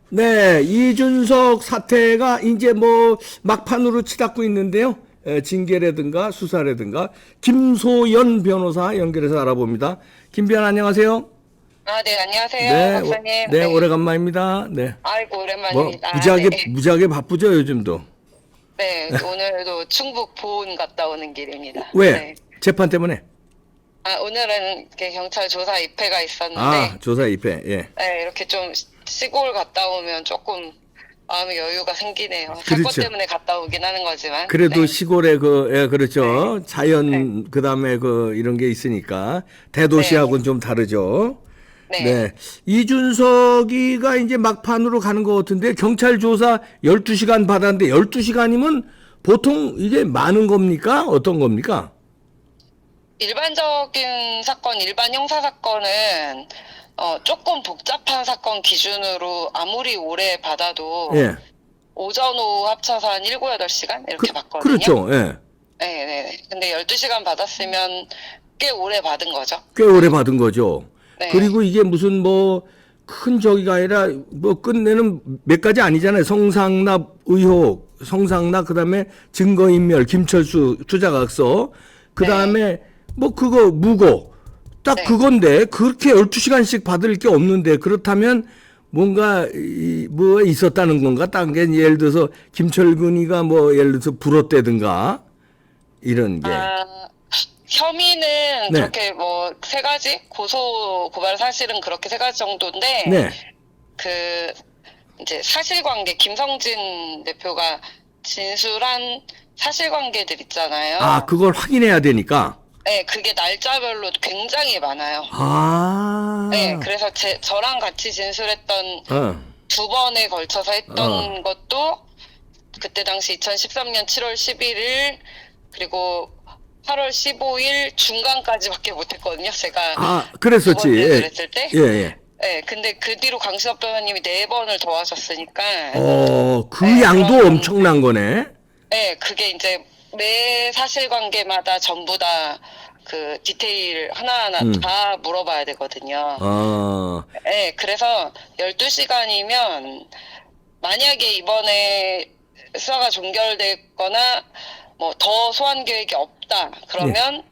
네, 이준석 사태가 이제 뭐 막판으로 치닫고 있는데요. 징계라든가 수사라든가 김소연 변호사 연결해서 알아봅니다. 김 변 안녕하세요. 아, 네, 안녕하세요, 네, 박사님. 네, 네. 오래간만입니다. 네, 아이고, 뭐 오랜만입니다. 네. 무지하게 바쁘죠 요즘도. 네, 오늘도 충북 보은 갔다 오는 길입니다. 왜? 네. 재판 때문에? 아, 오늘은 이렇게 경찰 조사 입회가 아, 있었는데, 조사 입회. 예. 네, 이렇게 좀 시골 갔다 오면 조금 마음의 여유가 생기네요. 사건 그렇죠. 때문에 갔다 오긴 하는 거지만. 그래도 네. 시골에 예, 그렇죠. 네. 네. 자연 그다음에 이런 게 있으니까 네. 대도시하고는 좀 다르죠. 네. 네. 이준석이가 이제 막판으로 가는 것 같은데 경찰 조사 12시간 받았는데 12시간이면 보통 이게 많은 겁니까? 어떤 겁니까? 일반적인 사건, 일반 형사 사건은 조금 복잡한 사건 기준으로 아무리 오래 받아도 예. 오전, 오후 합쳐서 한 7, 8시간? 이렇게 받거든요. 그렇죠. 예. 네. 근데 12시간 받았으면 꽤 오래 받은 거죠. 꽤 오래 받은 거죠. 네. 그리고 이게 무슨 뭐 큰 저기가 아니라 뭐 끝내는 몇 가지 아니잖아요. 성상납 의혹, 성상납 그다음에 증거인멸, 김철수 투자각서, 그다음에 뭐 그거 무고 딱 네. 그건데 그렇게 12시간씩 받을 게 없는데 그렇다면 뭔가 뭐 있었다는 건가? 딴 게 예를 들어서 김철근이가 뭐 예를 들어서 불었다든가 이런 게. 아, 혐의는 네. 그렇게 뭐 세 가지? 고소, 고발 사실은 그렇게 세 가지 정도인데, 네. 그, 이제 사실관계, 김성진 대표가 진술한 사실관계들 있잖아요. 아, 그걸 확인해야 되니까. 네, 그게 날짜별로 굉장히 많아요. 아. 네, 그래서 저랑 같이 진술했던 어. 2번에 걸쳐서 했던 것도 그때 당시 2013년 7월 11일 그리고 8월 15일 중간까지밖에 못했거든요. 제가 아, 그랬었지. 두번 예. 진술했을 때. 예. 네, 근데 그 뒤로 강신업 변호사님이 4번을 더 하셨으니까. 그 네, 양도 그러면- 엄청난 거네. 네, 그게 이제 매 사실관계마다 전부 다 그 디테일 하나하나 다 물어봐야 되거든요. 네, 그래서 12시간이면 만약에 이번에 수사가 종결됐거나 뭐 더 소환 계획이 없다 그러면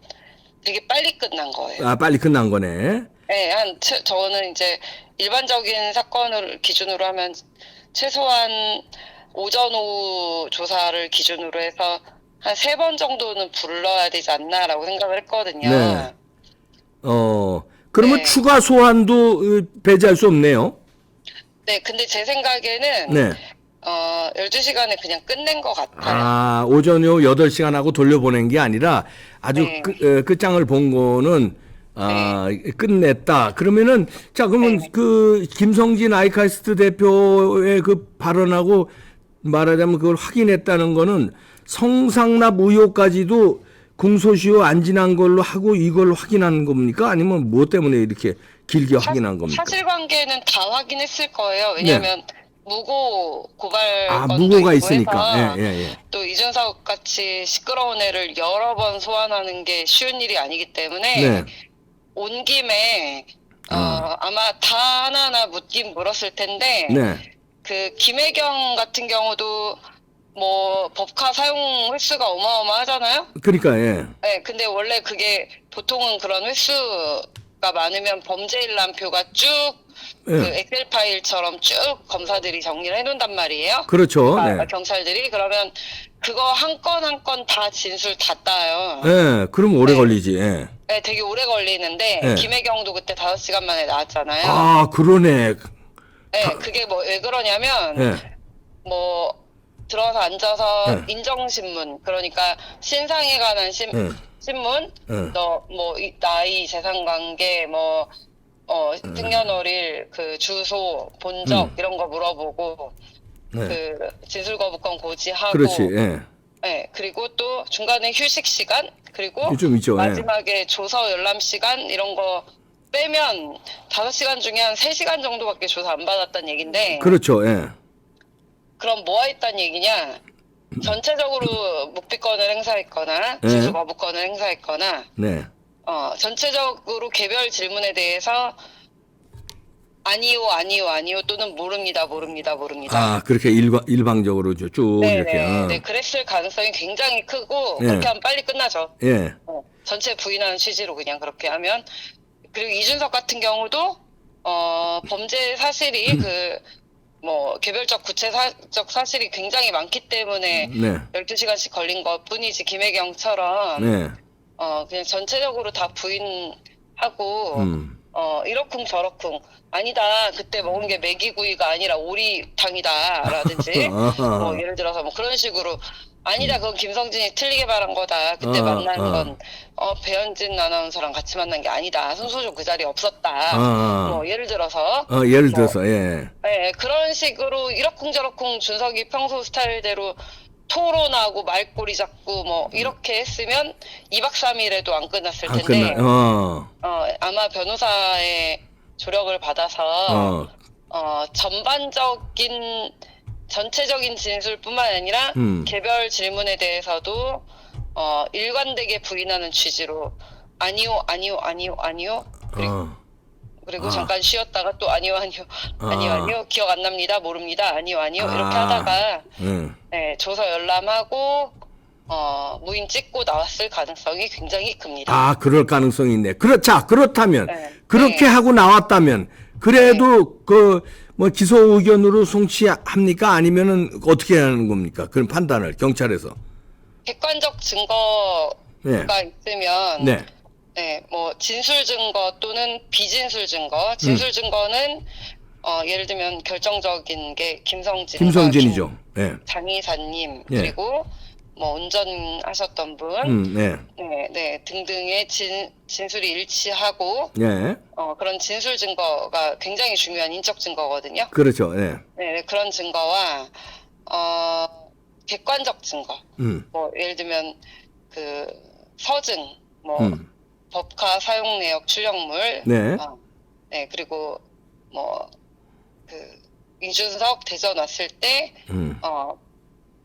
되게 빨리 끝난 거예요. 아, 빨리 끝난 거네. 네, 저는 이제 일반적인 사건을 기준으로 하면 최소한 오전 오후 조사를 기준으로 해서 한 3번 정도는 불러야 되지 않나라고 생각을 했거든요. 네. 그러면 네. 추가 소환도 배제할 수 없네요. 네, 근데 제 생각에는 네. 12시간에 그냥 끝낸 것 같아요. 아, 오전 오후 8시간 하고 돌려보낸 게 아니라 아주 네. 끝장을 본 거는 끝냈다. 그러면은 자, 그러면 네. 그 김성진 아이카이스트 대표의 그 발언하고 말하자면 그걸 확인했다는 거는 성상납 의혹까지도 공소시효 안 지난 걸로 하고 이걸 확인한 겁니까? 아니면 뭐 때문에 이렇게 길게 확인한 겁니까? 사실관계는 다 확인했을 거예요. 왜냐하면 무고 고발 건도 무고가 있고 있으니까. 해서 예. 또 이준석 같이 시끄러운 애를 여러 번 소환하는 게 쉬운 일이 아니기 때문에 네. 온 김에 아마 다 하나하나 묻긴 물었을 텐데 네. 그 김혜경 같은 경우도 뭐 법카 사용 횟수가 어마어마하잖아요. 그러니까 예. 네, 근데 원래 그게 보통은 그런 횟수가 많으면 범죄 일람표가 쭉 그 엑셀 파일처럼 쭉 검사들이 정리를 해놓는단 말이에요. 그렇죠. 네. 경찰들이 그러면 그거 한 건 한 건 다 진술 다 따요. 예. 그럼 오래 네. 걸리지. 예. 네, 되게 오래 걸리는데 네. 김혜경도 그때 5시간 만에 나왔잖아요. 아, 그러네. 네, 그게 뭐 왜 그러냐면 예. 뭐 들어서 앉아서 네. 인정신문 그러니까 신상에 관한 신문 너 뭐 나이 재산관계 뭐 생년월일 그 주소 본적 이런 거 물어보고 네. 그 진술거부권 고지하고 그렇지. 예. 네, 그리고 또 중간에 휴식 시간 그리고 좀 있죠. 예. 마지막에 조서 열람 시간 이런 거 빼면 5시간 중에 한 3시간 정도밖에 조사 안 받았다는 얘긴데 그렇죠. 예. 그럼 뭐 했다는 얘기냐? 전체적으로 묵비권을 행사했거나 네. 진술 거부권을 행사했거나 네. 전체적으로 개별 질문에 대해서 아니요, 아니요, 아니요 또는 모릅니다, 모릅니다, 모릅니다. 아, 그렇게 일방적으로 쭉 이렇게. 네네. 네, 그랬을 가능성이 굉장히 크고 네. 그렇게 하면 빨리 끝나죠. 예. 전체 부인하는 취지로 그냥 그렇게 하면. 그리고 이준석 같은 경우도 범죄 사실이 개별적 구체적 사실이 굉장히 많기 때문에 네. 12시간씩 걸린 것 뿐이지 김혜경처럼 네. 그냥 전체적으로 다 부인하고 이러쿵저러쿵 아니다 그때 먹은 게 메기구이가 아니라 오리탕이다라든지 뭐 예를 들어서 뭐 그런 식으로 아니다 그건 김성진이 틀리게 말한 거다 그때 만난 건 배현진 아나운서랑 같이 만난 게 아니다 손소정 그 자리에 없었다 뭐 예를 들어서 예를 들어서, 예. 네, 그런 식으로 이러쿵저러쿵 준석이 평소 스타일대로 토론하고 말꼬리 잡고 뭐 이렇게 했으면 2박 3일에도 안 끝났을 안 텐데 끝나, 아마 변호사의 조력을 받아서 전체적인 진술뿐만 아니라 개별 질문에 대해서도 일관되게 부인하는 취지로 아니요, 아니요, 아니요, 아니요. 그리고 잠깐 쉬었다가 또 아니요, 아니요, 아니요, 아니요, 기억 안 납니다, 모릅니다, 아니요, 아니요 이렇게 하다가 네, 조서 열람하고 무인 찍고 나왔을 가능성이 굉장히 큽니다. 아, 그럴 가능성이 있네. 그렇다면, 네. 그렇게 네. 하고 나왔다면, 그래도 뭐 기소 의견으로 송치합니까? 아니면은 어떻게 하는 겁니까? 그런 판단을 경찰에서. 객관적 증거가 네. 있으면 네. 네, 뭐 진술 증거 또는 비진술 증거. 진술 증거는 예를 들면 결정적인 게 김성진이죠. 네. 장 이사님 네. 그리고 뭐 운전하셨던 분, 네. 네 등등의 진술이 일치하고 네. 그런 진술 증거가 굉장히 중요한 인적 증거거든요. 그렇죠. 네. 네, 그런 증거와 객관적 증거. 뭐 예를 들면 그 서증, 뭐 법카 사용 내역 출력물, 네. 네 그리고 뭐 그 이준석 대전 왔을 때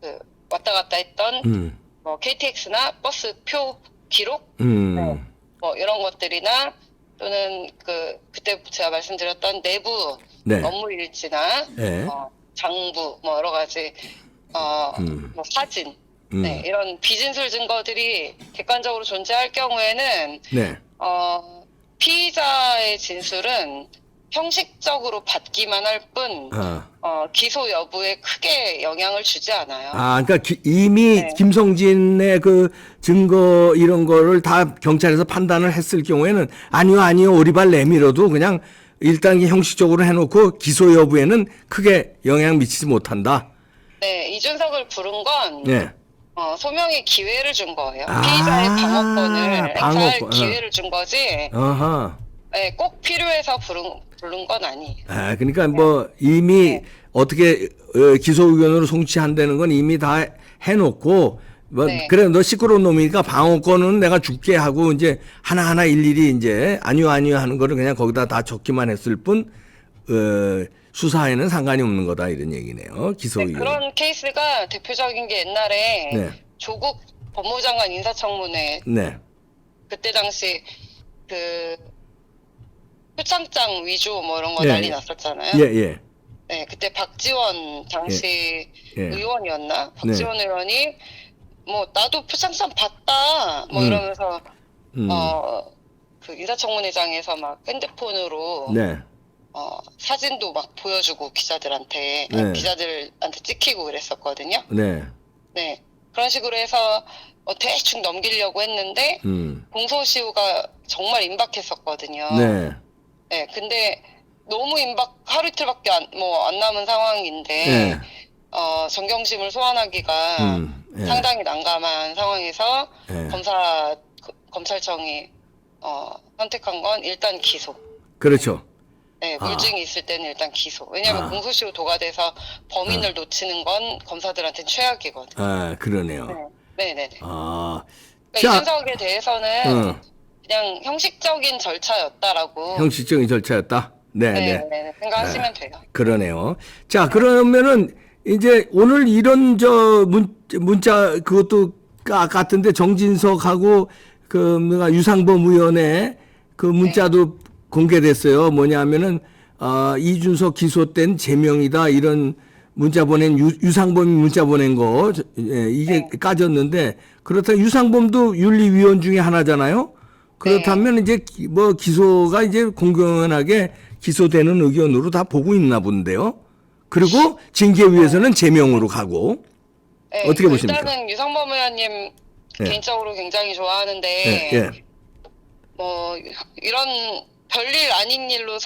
그 왔다 갔다 했던 뭐 KTX나 버스 표 기록, 뭐 이런 것들이나 또는 그때 제가 말씀드렸던 내부 네. 업무 일지나 네. 장부 뭐 여러 가지 뭐 사진 네, 이런 비진술 증거들이 객관적으로 존재할 경우에는 네. 피의자의 진술은 형식적으로 받기만 할 뿐 기소 여부에 크게 영향을 주지 않아요. 아, 그러니까 이미 네. 김성진의 그 증거 이런 거를 다 경찰에서 판단을 했을 경우에는 아니요, 오리발 내밀어도 그냥 일단 형식적으로 해놓고 기소 여부에는 크게 영향 미치지 못한다. 네, 이준석을 부른 건 네. 소명의 기회를 준 거예요. 아, 피의자의 방어권을 방어권, 행사할 기회를 준 거지. 네, 꼭 필요해서 부른 건 아니에요. 아, 그러니까 뭐 이미 어떻게 기소 의견으로 송치한다는 건 이미 다 해놓고 뭐 그래 너 시끄러운 놈이니까 방어권은 내가 줄게 하고 이제 하나하나 일일이 이제 아니요 하는 거를 그냥 거기다 다 적기만 했을 뿐 수사에는 상관이 없는 거다 이런 얘기네요. 기소 의견. 그런 케이스가 대표적인 게 옛날에 네. 조국 법무장관 인사청문회 그때 당시 표창장 위조 뭐 이런 거 난리 났었잖아요. 예. 네, 그때 박지원 당시 의원이었나? 박지원 의원이 뭐 나도 표창장 봤다 뭐 이러면서 그 인사청문회장에서 막 핸드폰으로 사진도 막 보여주고 기자들한테 찍히고 그랬었거든요. 네. 그런 식으로 해서 대충 넘기려고 했는데 공소시효가 정말 임박했었거든요. 네. 근데 너무 하루 이틀밖에 안 남은 상황인데 정경심을 소환하기가 상당히 난감한 상황에서 검찰청이 선택한 건 일단 기소. 그렇죠. 네, 물증이 있을 때는 일단 기소. 왜냐하면 공소시효 도과돼서 범인을 놓치는 건 검사들한테는 최악이거든요. 아, 그러네요. 네네네. 아, 그러니까 이준석에 대해서는 그냥 형식적인 절차였다라고. 형식적인 절차였다. 네. 생각하시면 돼요. 그러네요. 자, 그러면은 이제 오늘 이런 문자 그것도 같은데 정진석하고 유상범 의원의 그 문자도 공개됐어요. 뭐냐면은 이준석 기소된 제명이다 이런 문자 보낸 유상범이 문자 보낸 거 이게 네. 까졌는데 그렇다면 유상범도 윤리위원 중에 하나잖아요. 그렇다면 이제 뭐 기소가 이제 공정하게 기소되는 의견으로 다 보고 있나 본데요. 그리고 징계위에서는 제명으로 가고 네, 어떻게 보십니까? 일단은 유상범 의원님 예. 개인적으로 굉장히 좋아하는데 예, 예. 뭐 이런 별일 아닌 일로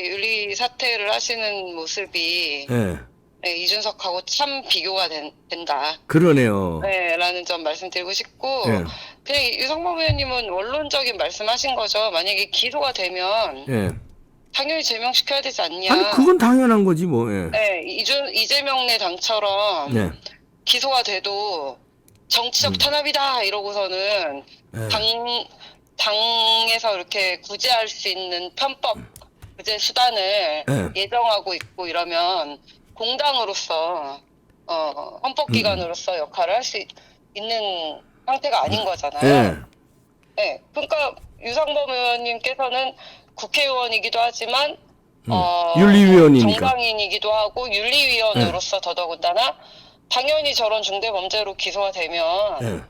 윤리 사퇴를 하시는 모습이 예. 네, 이준석하고 참 비교가 된다. 그러네요. 네, 라는 점 말씀드리고 싶고 예. 그냥 유상범 의원님은 원론적인 말씀하신 거죠. 만약에 기소가 되면 예. 당연히 제명시켜야 되지 않냐. 아니 그건 당연한 거지 뭐. 예. 네, 이재명 내 당처럼 예. 기소가 돼도 정치적 탄압이다 이러고서는 예. 당에서 이렇게 구제할 수 있는 편법 구제 수단을 예. 예정하고 있고 이러면 공당으로서 헌법기관으로서 역할을 할 수 있는 상태가 아닌 거잖아요. 예. 네, 그러니까 유상범 의원님께서는 국회의원이기도 하지만 윤리위원이니까. 정당인이기도 하고 윤리위원으로서 더더군다나 당연히 저런 중대범죄로 기소가 되면 예.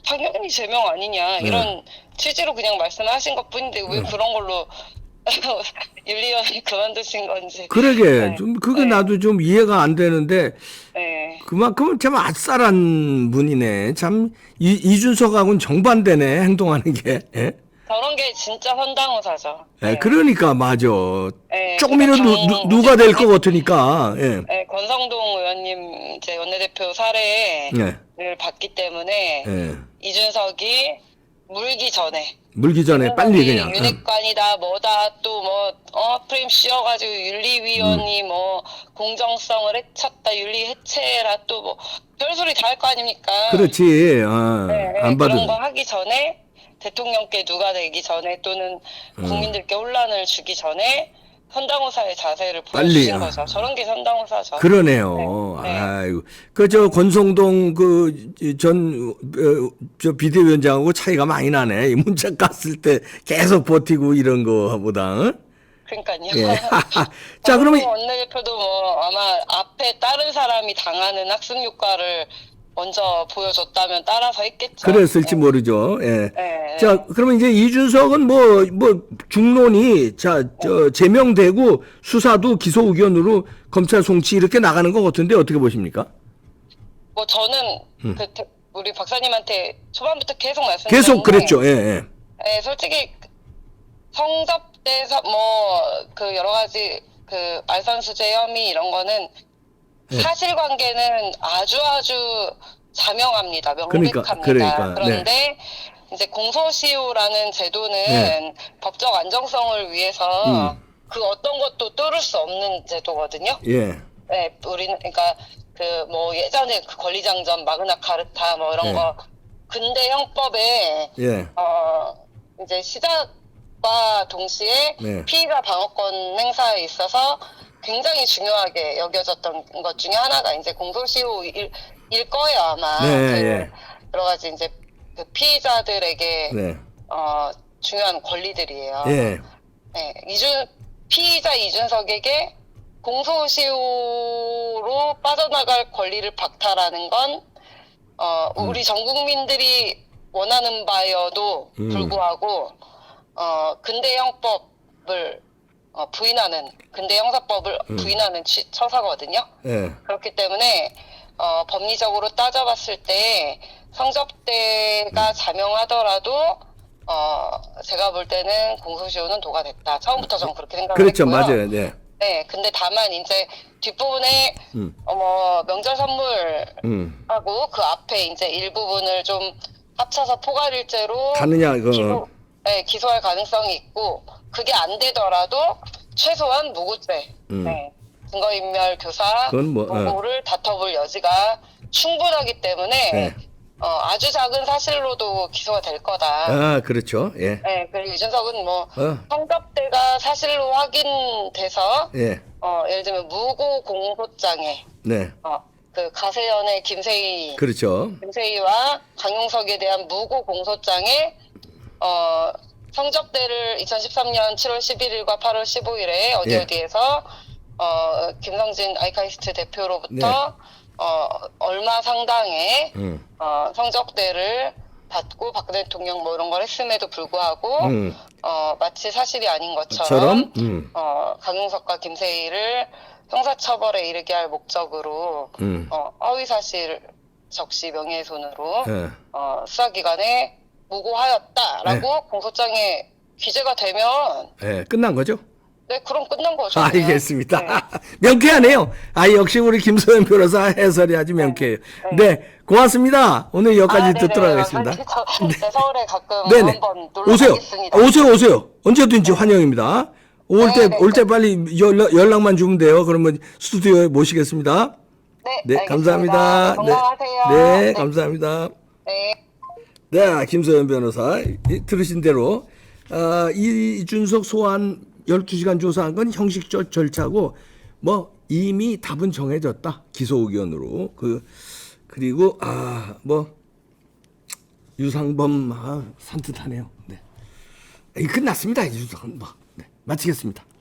당연히 제명 아니냐 이런 취지로 그냥 말씀하신 것뿐인데 왜 그런 걸로 윤리위원이 그만두신 건지. 그러게 네. 좀 그게 네. 나도 좀 이해가 안 되는데 네. 그만큼 참 아싸란 분이네. 참 이준석하고는 정반대네 행동하는 게. 예? 저런 게 진짜 선당후사죠. 예, 그러니까 맞아. 네, 조금이라도 그러니까 누가 될 것 같으니까. 예. 네, 권성동 의원님 이제 원내대표 사례를 예. 봤기 때문에 예. 이준석이 물기 전에 물기 전에 빨리 그냥. 윤핵관이다 뭐다 또 뭐 프레임 씌워가지고 윤리위원이 뭐 공정성을 해쳤다 윤리 해체라 또 뭐 별소리 다 할 거 아닙니까? 그렇지. 네, 안 받은. 그런 거 하기 전에 대통령께 누가 되기 전에 또는 국민들께 혼란을 주기 전에 선당후사의 자세를 보여주신 빨리, 거죠. 저런 게 선당후사죠. 그러네요. 네. 아이고. 저 권성동 저 비대위원장하고 차이가 많이 나네. 이 문자 깠을 때 계속 버티고 이런 거보다. 응? 그러니까요. 예. 자, 그러면 원내대표도 뭐 아마 앞에 다른 사람이 당하는 학습 효과를 먼저 보여줬다면 따라서 했겠죠. 그랬을지 모르죠. 예. 네. 자, 그러면 이제 이준석은 뭐 중론이 제명되고 수사도 기소 의견으로 검찰 송치 이렇게 나가는 것 같은데 어떻게 보십니까? 뭐 저는 우리 박사님한테 초반부터 계속 말씀드렸는데 계속 그랬죠. 예, 예. 네, 솔직히 성접대사 그 여러 가지 그 알선수재 혐의 이런 거는 네. 사실관계는 아주 자명합니다. 명백합니다. 그러니까, 그런데 이제 공소시효라는 제도는 네. 법적 안정성을 위해서 그 어떤 것도 뚫을 수 없는 제도거든요. 예. 네, 우리는 그러니까 그 뭐 예전에 그 권리장전, 마그나카르타 뭐 이런 네. 거 근대 형법에 예. 이제 시작과 동시에 네. 피의자 방어권 행사에 있어서 굉장히 중요하게 여겨졌던 것 중에 하나가 이제 공소시효일 거예요 아마. 네, 예. 여러 가지 이제 그 피의자들에게 네. 중요한 권리들이에요. 예. 네, 피의자 이준석에게 공소시효로 빠져나갈 권리를 박탈하는 건 우리 전 국민들이 원하는 바여도 불구하고 근대 형법을 부인하는 근대 형사법을 부인하는 처사거든요. 예. 그렇기 때문에 법리적으로 따져봤을 때 성접대가 자명하더라도 제가 볼 때는 공소시효는 도과됐다. 처음부터 전 그렇게 생각을 그렇죠. 했고요. 맞아요. 네. 네, 근데 다만 이제 뒷부분에 명절 선물하고 그 앞에 이제 일부분을 좀 합쳐서 포괄일죄로 가느냐 이거. 기소할 가능성이 있고 그게 안 되더라도 최소한 무고죄, 증거인멸 교사 그건 뭐, 무고를 다퉈볼 여지가 충분하기 때문에 네. 아주 작은 사실로도 기소가 될 거다. 아, 그렇죠. 예. 네, 그리고 이준석은 뭐 성접대가 사실로 확인돼서 예. 예를 들면 무고 공소장에 네. 그 가세연의 그렇죠. 김세희와 강용석에 대한 무고 공소장에 성적대를 2013년 7월 11일과 8월 15일에 어디 예. 어디에서 김성진 아이카이스트 대표로부터 네. 얼마 상당의 음. 성적대를 받고 박근혜 대통령 뭐 이런 걸 했음에도 불구하고 마치 사실이 아닌 것처럼 강용석과 김세희를 형사처벌에 이르게 할 목적으로 허위사실 적시 명예훼손으로 예. 수사기관에 무고하였다라고 공소장에 기재가 되면 예, 끝난 거죠? 네 그럼 끝난 거죠. 알겠습니다. 네. 명쾌하네요. 역시 우리 김소연 변호사 해설이 아주 명쾌해요. 네, 고맙습니다. 오늘 여기까지 듣도록 하겠습니다. 네, 서울에 가끔 네네. 한번 놀러 오세요. 가겠습니다. 오세요. 언제든지 환영입니다. 올 때 빨리 연락만 주면 돼요. 그러면 스튜디오에 모시겠습니다. 네, 알겠습니다. 감사합니다. 건강하세요. 네, 감사합니다. 네. 네, 김소연 변호사 들으신 대로 이준석 소환 12시간 조사한 건 형식적 절차고 뭐 이미 답은 정해졌다. 기소 의견으로. 그리고 뭐 유상범 산뜻하네요. 네. 끝났습니다. 유상범. 네, 마치겠습니다.